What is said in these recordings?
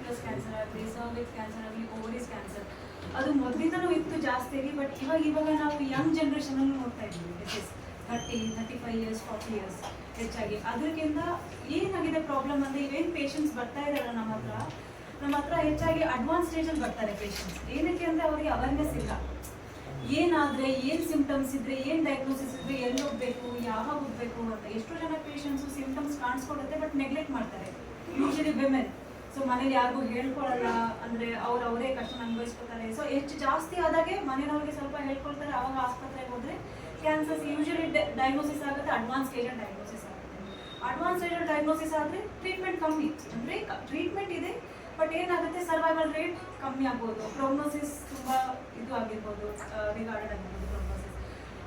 Uterus cancer ಆಗಲಿ, cervix cancer ಆಗಲಿ, ovaries cancer, ಅದು ಮೊದಲಿಂದನೂ ಇತ್ತು ಜಾಸ್ತಿಯಾಗಿ. ಬಟ್ ಇವಾಗ ನಾವು ಯಂಗ್ ಜನ್ರೇಷನಲ್ಲಿ ನೋಡ್ತಾ ಇದ್ದೀವಿ. ದಿಸ್ ಇಸ್ 35 ಇಯರ್ಸ್ 40 ಇಯರ್ಸ್ ಹೆಚ್ಚಾಗಿ. ಅದಕ್ಕಿಂತ ಏನಾಗಿದೆ ಪ್ರಾಬ್ಲಮ್ ಅಂದರೆ, ಇವೇನು ಪೇಷಂಟ್ಸ್ ಬರ್ತಾ ಇದ್ದಾರಲ್ಲ ನಮ್ಮ ಹತ್ರ ಹೆಚ್ಚಾಗಿ ಅಡ್ವಾನ್ಸ್ ಸ್ಟೇಜಲ್ಲಿ ಬರ್ತಾರೆ ಪೇಷಂಟ್ಸ್. ಏನಕ್ಕೆ ಅಂದರೆ ಅವರಿಗೆ ಅವೇರ್ನೆಸ್ ಇಲ್ಲ. ಏನಾದರೆ, ಏನು ಸಿಂಪ್ಟಮ್ಸ್ ಇದ್ದರೆ, ಏನು ಡಯಾಗ್ನೋಸಿಸ್ ಇದ್ದರೆ, ಎಲ್ಲಿ ಹೋಗಬೇಕು, ಯಾವಾಗ ಹೋಗಬೇಕು ಅಂತ. ಎಷ್ಟೋ ಜನ ಪೇಷಂಟ್ಸು ಸಿಂಪ್ಟಮ್ಸ್ ಕಾಣಿಸ್ಕೊಡುತ್ತೆ ಬಟ್ ನೆಗ್ಲೆಕ್ಟ್ ಮಾಡ್ತಾರೆ, ಯೂಶಲಿ ವಿಮೆನ್. ಸೊ ಮನೇಲಿ ಯಾರಿಗೂ ಹೇಳ್ಕೊಳ್ಳಲ್ಲ, ಅಂದರೆ ಅವರೇ ಕಷ್ಟ ಅನುಭವಿಸ್ಕೊತಾರೆ. ಸೊ ಹೆಚ್ಚು ಜಾಸ್ತಿ ಆದಾಗೆ ಮನೆಯವ್ರಿಗೆ ಸ್ವಲ್ಪ ಹೇಳ್ಕೊಳ್ತಾರೆ. ಆವಾಗ ಆಸ್ಪತ್ರೆಗೆ ಹೋದರೆ ಕ್ಯಾನ್ಸರ್ಸ್ ಯೂಶಲಿ ಡಯಾಗ್ನೋಸಿಸ್ ಆಗುತ್ತೆ, ಅಡ್ವಾನ್ಸ್ ಸ್ಟೇಜಲ್ಲಿ ಡಯಾಗ್ನೋಸಿಸ್ ಆಗುತ್ತೆ. ಅಡ್ವಾನ್ಸ್ ಸ್ಟೇಜಲ್ಲಿ ಡಯಾಗ್ನೋಸಿಸ್ ಆದರೆ ಟ್ರೀಟ್ಮೆಂಟ್ ಕಮ್ಮಿ, ಅಂದರೆ ಟ್ರೀಟ್ಮೆಂಟ್ ಇದೆ ಬಟ್ ಏನಾಗುತ್ತೆ, ಸರ್ವೈವಲ್ ರೇಟ್ ಕಮ್ಮಿ ಆಗ್ಬೋದು, ಪ್ರೊಗ್ನೋಸಿಸ್ ತುಂಬ ಇದು ಆಗಿರ್ಬೋದು, ರಿಗಾರ್ಡೆಡ್ ಆಗಿರ್ಬೋದು ಪ್ರೊಗ್ನೋಸಿಸ್.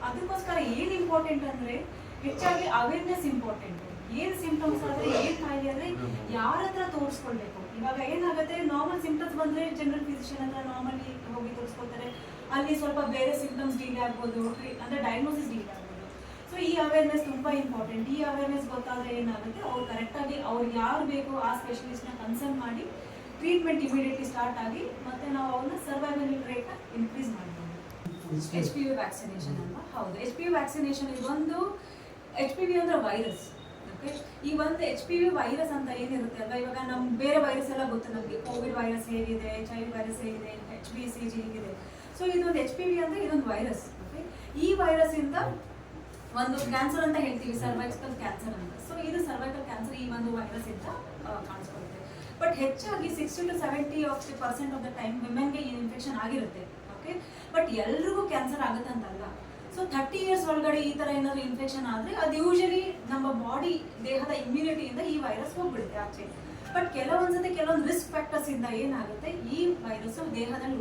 ಅದಕ್ಕೋಸ್ಕರ ಏನು ಇಂಪಾರ್ಟೆಂಟ್ ಅಂದರೆ ಹೆಚ್ಚಾಗಿ ಅವೇರ್ನೆಸ್ ಇಂಪಾರ್ಟೆಂಟು. ಏನು ಸಿಂಪ್ಟಮ್ಸ್ ಆದರೆ, ಏನು ಕಾಯಿಲೆ ಅಂದರೆ ಯಾರ ಹತ್ರ ತೋರಿಸ್ಕೊಳ್ಬೇಕು. ಇವಾಗ ಏನಾಗುತ್ತೆ, ನಾರ್ಮಲ್ ಸಿಂಪ್ಟಮ್ಸ್ ಬಂದರೆ ಜನರಲ್ ಫಿಸಿಷಿಯನ್ ಹತ್ರ ನಾರ್ಮಲಿ ಹೋಗಿ ತೋರಿಸ್ಕೊಳ್ತಾರೆ. ಅಲ್ಲಿ ಸ್ವಲ್ಪ ಬೇರೆ ಸಿಂಪ್ಟಮ್ಸ್ ಡಿಲೇ ಆಗ್ಬೋದು, ಅಂದರೆ ಡಯಾಗ್ನೋಸಿಸ್ ಡಿಲೇ ಆಗ್ಬೋದು. ಸೊ ಈ ಅವೇರ್ನೆಸ್ ತುಂಬ ಇಂಪಾರ್ಟೆಂಟ್. ಈ ಅವೇರ್ನೆಸ್ ಗೊತ್ತಾದರೆ ಏನಾಗುತ್ತೆ, ಅವ್ರು ಕರೆಕ್ಟಾಗಿ ಅವ್ರಿಗೆ ಯಾರು ಬೇಕು ಆ ಸ್ಪೆಷಲಿಸ್ಟ್ನ ಕನ್ಸಲ್ಟ್ ಮಾಡಿ ಟ್ರೀಟ್ಮೆಂಟ್ ಇಮಿಡಿಯೇಟ್ಲಿ ಸ್ಟಾರ್ಟ್ ಆಗಿ ಮತ್ತೆ ನಾವು ಅವ್ರನ್ನ ಸರ್ವೈವಲ್ ರೇಟ್ನ ಇನ್ಕ್ರೀಸ್ ಮಾಡ್ಬೋದು. HPV ವ್ಯಾಕ್ಸಿನೇಷನ್ ಅಲ್ವಾ? ಹೌದು, HPV ವ್ಯಾಕ್ಸಿನೇಷನ್ ಇದೊಂದು, HPV ಅಂದರೆ ವೈರಸ್. ಓಕೆ, ಈ ಒಂದು HPV ವೈರಸ್ ಅಂತ ಏನಿರುತ್ತೆ ಅಲ್ವಾ, ಇವಾಗ ನಮ್ಮ ಬೇರೆ ವೈರಸ್ ಎಲ್ಲ ಗೊತ್ತು ನಮಗೆ. ಕೋವಿಡ್ ವೈರಸ್ ಹೇಗಿದೆ, HIV ವೈರಸ್ ಹೇಗಿದೆ, HBCG ಹೇಗಿದೆ. ಸೊ ಇದೊಂದು HPV ಅಂದರೆ ಇದೊಂದು ವೈರಸ್. ಓಕೆ, ಈ ವೈರಸ್ಸಿಂದ ಒಂದು ಕ್ಯಾನ್ಸರ್ ಅಂತ ಹೇಳ್ತೀವಿ, ಸರ್ವೈಕಲ್ ಕ್ಯಾನ್ಸರ್ ಅಂತ. ಸೊ ಇದು ಸರ್ವೈಕಲ್ ಕ್ಯಾನ್ಸರ್ ಈ ಒಂದು ವೈರಸ್ ಇಂದ ಕಾಣಿಸ್ಕೊಳ್ಳುತ್ತೆ. ಬಟ್ ಹೆಚ್ಚಾಗಿ 60 to 70% ಆಫ್ ದ ಟೈಮ್ ವಿಮೆನ್ಗೆ ಈ ಇನ್ಫೆಕ್ಷನ್ ಆಗಿರುತ್ತೆ. ಓಕೆ, ಬಟ್ ಎಲ್ರಿಗೂ ಕ್ಯಾನ್ಸರ್ ಆಗುತ್ತೆ ಅಂತಲ್ಲ. ಸೊ 30 ಇಯರ್ಸ್ ಒಳಗಡೆ ಈ ಥರ ಏನಾದರೂ ಇನ್ಫೆಕ್ಷನ್ ಆದರೆ ಅದು ಯೂಶಲಿ ನಮ್ಮ ಬಾಡಿ ದೇಹದ ಇಮ್ಯುನಿಟಿಯಿಂದ ಈ ವೈರಸ್ ಹೋಗ್ಬಿಡುತ್ತೆ ಆಚೆ. ಬಟ್ ಕೆಲವೊಂದು ರಿಸ್ಕ್ ಫ್ಯಾಕ್ಟರ್ಸಿಂದ ಏನಾಗುತ್ತೆ, ಈ ವೈರಸ್ ದೇಹದಲ್ಲಿ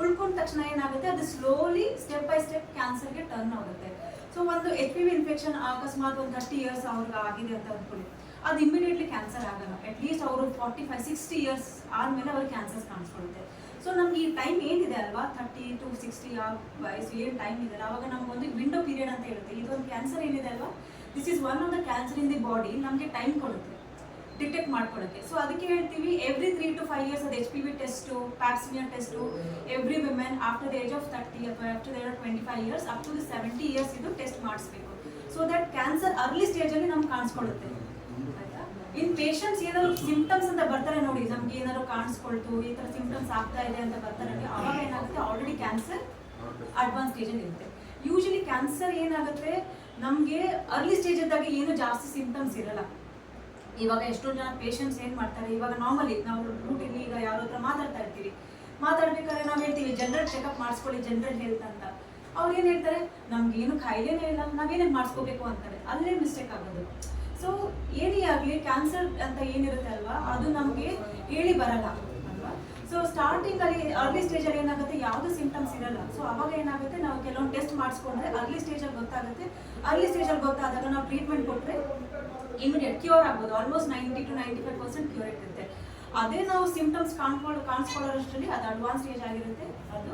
ಉಳ್ಕೊಂಡ ತಕ್ಷಣ ಏನಾಗುತ್ತೆ, ಅದು ಸ್ಲೋಲಿ ಸ್ಟೆಪ್ ಬೈ ಸ್ಟೆಪ್ ಕ್ಯಾನ್ಸರ್ಗೆ ಟರ್ನ್ ಆಗುತ್ತೆ. ಸೊ ಒಂದು HPV ಇನ್ಫೆಕ್ಷನ್ ಅಕಸ್ಮಾತ್ ಒಂದು 30 ಇಯರ್ಸ್ ಅವ್ರಿಗೆ ಆಗಿದೆ ಅಂತ ಅಂದ್ಕೊಳ್ಳಿ, ಅದು ಇಮಿಡಿಯೇಟ್ಲಿ ಕ್ಯಾನ್ಸರ್ ಆಗಲ್ಲ. ಅಟ್ಲೀಸ್ಟ್ ಅವರು 45-60 ಇಯರ್ಸ್ ಆದಮೇಲೆ ಅವ್ರಿಗೆ ಕ್ಯಾನ್ಸರ್ಸ್ ಕಾಣಿಸ್ಕೊಳ್ಳುತ್ತೆ. ಸೊ ನಮ್ಗೆ ಈ ಟೈಮ್ ಏನಿದೆ ಅಲ್ವಾ, 30 to 60 ಆ ವಯಸ್ಸು ಏನು ಟೈಮ್ ಇದೆ, ಆವಾಗ ನಮಗೊಂದು ವಿಂಡೋ ಪೀರಿಯಡ್ ಅಂತ ಇರುತ್ತೆ. ಇದೊಂದು ಕ್ಯಾನ್ಸರ್ ಏನಿದೆ ಅಲ್ವಾ, this is one of the cancer in the body, ನಮಗೆ ಟೈಮ್ ಕೊಡುತ್ತೆ ಡಿಟೆಕ್ಟ್ ಮಾಡ್ಕೊಳ್ಳೋಕ್ಕೆ. ಸೊ ಅದಕ್ಕೆ ಹೇಳ್ತೀವಿ ಎವ್ರಿ 3 to 5 ಇಯರ್ಸ್ ಅದು HPV test, pap smear test every women after the age of 30 ಅಥವಾ after the age of 25 years up to 70 years ಇದು test ಮಾಡಿಸ್ಬೇಕು. So that cancer early ಸ್ಟೇಜಲ್ಲಿ ನಮ್ಗೆ ಕಾಣಿಸ್ಕೊಳ್ಳುತ್ತೆ. ಆಯ್ತಾ, ಇನ್ ಪೇಷಂಟ್ಸ್ ಏನಾದ್ರು ಸಿಂಪ್ಟಮ್ಸ್ ಅಂತ ಬರ್ತಾರೆ ನೋಡಿ, ನಮ್ಗೆ ಏನಾದ್ರು ಕಾಣಿಸ್ಕೊಳ್ತು, ಈ ಥರ ಸಿಂಪ್ಟಮ್ಸ್ ಆಗ್ತಾ ಇದೆ ಅಂತ ಬರ್ತಾರೆ, ಅವಾಗ ಏನಾಗುತ್ತೆ, ಆಲ್ರೆಡಿ ಕ್ಯಾನ್ಸರ್ ಅಡ್ವಾನ್ಸ್ ಸ್ಟೇಜಲ್ಲಿ ಇರುತ್ತೆ. ಯೂಶಲಿ ಕ್ಯಾನ್ಸರ್ ಏನಾಗುತ್ತೆ, ನಮಗೆ ಅರ್ಲಿ ಸ್ಟೇಜ್ ಇದ್ದಾಗ ಏನು ಜಾಸ್ತಿ ಸಿಂಪ್ಟಮ್ಸ್ ಇರಲ್ಲ. ಇವಾಗ ಎಷ್ಟೋ ಜನ ಪೇಷಂಟ್ಸ್ ಏನು ಮಾಡ್ತಾರೆ, ಇವಾಗ ನಾರ್ಮಲಿ ನಾವು ರೂಟಲ್ಲಿ ಈಗ ಯಾರೋ ಹತ್ರ ಮಾತಾಡ್ಬೇಕಾದ್ರೆ ನಾವು ಹೇಳ್ತೀವಿ ಜನರಲ್ ಚೆಕಪ್ ಮಾಡಿಸ್ಕೊಳ್ಳಿ, ಜನರಲ್ ಹೆಲ್ತ್ ಅಂತ. ಅವ್ರು ಏನು ಹೇಳ್ತಾರೆ, ನಮ್ಗೇನು ಕಾಯಿಲೆನೇ ಇಲ್ಲ, ನಾವೇನೇನು ಮಾಡಿಸ್ಕೋಬೇಕು ಅಂತಾರೆ. ಅಲ್ಲೇ ಮಿಸ್ಟೇಕ್ ಆಗೋದು. ಸೊ ಏನೇ ಆಗಲಿ ಕ್ಯಾನ್ಸರ್ ಅಂತ ಏನಿರುತ್ತೆ ಅಲ್ವಾ, ಅದು ನಮಗೆ ಹೇಳಿ ಬರಲ್ಲ ಅಲ್ವಾ. ಸೊ ಸ್ಟಾರ್ಟಿಂಗಲ್ಲಿ ಅರ್ಲಿ ಸ್ಟೇಜಲ್ಲಿ ಏನಾಗುತ್ತೆ, ಯಾವುದೂ ಸಿಂಪ್ಟಮ್ಸ್ ಇರಲ್ಲ. ಸೊ ಅವಾಗ ಏನಾಗುತ್ತೆ, ನಾವು ಕೆಲವೊಂದು ಟೆಸ್ಟ್ ಮಾಡಿಸ್ಕೊಂಡ್ರೆ ಅರ್ಲಿ ಸ್ಟೇಜಲ್ಲಿ ಗೊತ್ತಾಗುತ್ತೆ. ಅರ್ಲಿ ಸ್ಟೇಜಲ್ಲಿ ಗೊತ್ತಾದಾಗ ನಾವು ಟ್ರೀಟ್ಮೆಂಟ್ ಕೊಟ್ಟರೆ ಇಮಿಡಿಯೇಟ್ ಕ್ಯೂರ್ ಆಗ್ಬೋದು. ಆಲ್ಮೋಸ್ಟ್ 90 to 95% ಕ್ಯೂರ್ ಇರುತ್ತೆ. ಅದೇ ನಾವು ಸಿಂಪ್ಟಮ್ಸ್ ಕಾಣಿಸ್ಕೊಳ್ಳೋಷ್ಟರಲ್ಲಿ ಅದು ಅಡ್ವಾನ್ಸ್ ಸ್ಟೇಜ್ ಆಗಿರುತ್ತೆ, ಅದು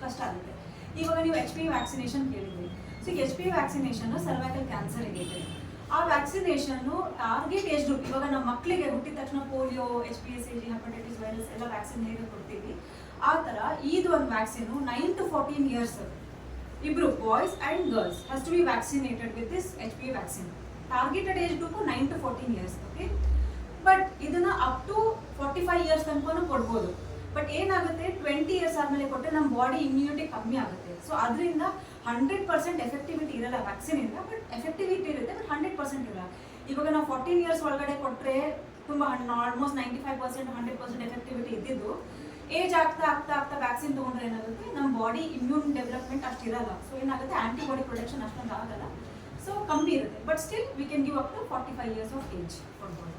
ಕಷ್ಟ ಆಗುತ್ತೆ. ಇವಾಗ ನೀವು HPV ವ್ಯಾಕ್ಸಿನೇಷನ್ ಕೇಳಿದ್ರಿ. So HPV vaccination cervical cancer related. ಆ ವ್ಯಾಕ್ಸಿನೇಷನ್ನು ಟಾರ್ಗೆಟ್ ಏಜ್ ಗ್ರೂಪ್, ಇವಾಗ ನಮ್ಮ ಮಕ್ಕಳಿಗೆ ಹುಟ್ಟಿದ ತಕ್ಷಣ ಪೋಲಿಯೋ, HPSAG, ಹೆಪಟೈಟಿಸ್ ವೈರಸ್ ಎಲ್ಲ ವ್ಯಾಕ್ಸಿನ್ ಹೇಗೆ ಕೊಡ್ತೀವಿ, ಆ ಥರ ಇದು ಒಂದು ವ್ಯಾಕ್ಸಿನು 9 to 14 ಇಯರ್ಸ್ ಇಬ್ಬರು boys and girls has to be vaccinated with this HPV vaccine. Targeted age group 9 to 14 years. Okay, but ಇದನ್ನು ಅಪ್ ಟು 45 ಇಯರ್ಸ್ ತನಕ ಕೊಡ್ಬೋದು. ಬಟ್ ಏನಾಗುತ್ತೆ, 20 ಇಯರ್ಸ್ ಆದಮೇಲೆ ಕೊಟ್ಟರೆ ನಮ್ಮ ಬಾಡಿ ಇಮ್ಯುನಿಟಿ ಕಮ್ಮಿ ಆಗುತ್ತೆ. ಸೊ ಅದರಿಂದ 100% ಎಫೆಕ್ಟಿವಿಟಿ ಇರಲ್ಲ ವ್ಯಾಕ್ಸಿನಿಂದ. ಬಟ್ ಎಫೆಕ್ಟಿವಿಟಿ ಇರುತ್ತೆ, ಬಟ್ 100% ಇರಲ್ಲ. ಇವಾಗ ನಾವು 14 ಇಯರ್ಸ್ ಒಳಗಡೆ ಕೊಟ್ಟರೆ ತುಂಬ ಆಲ್ಮೋಸ್ಟ್ 95% 100% ಎಫೆಕ್ಟಿವಿಟಿ ಇದ್ದಿದ್ದು, ಏಜ್ ಆಗ್ತಾ ವ್ಯಾಕ್ಸಿನ್ ತೊಗೊಂಡ್ರೆ ಏನಾಗುತ್ತೆ, ನಮ್ಮ ಬಾಡಿ ಇಮ್ಯೂನ್ ಡೆವಲಪ್ಮೆಂಟ್ ಅಷ್ಟು ಇರಲ್ಲ. ಸೊ ಏನಾಗುತ್ತೆ, ಆಂಟಿಬಾಡಿ ಪ್ರೊಡಕ್ಷನ್ ಅಷ್ಟೊಂದು ಆಗಲ್ಲ. ಸೊ ಕಮ್ಮಿ ಇರುತ್ತೆ. But still we can give up to 45 years of age ಕೊಡ್ಬೋದು.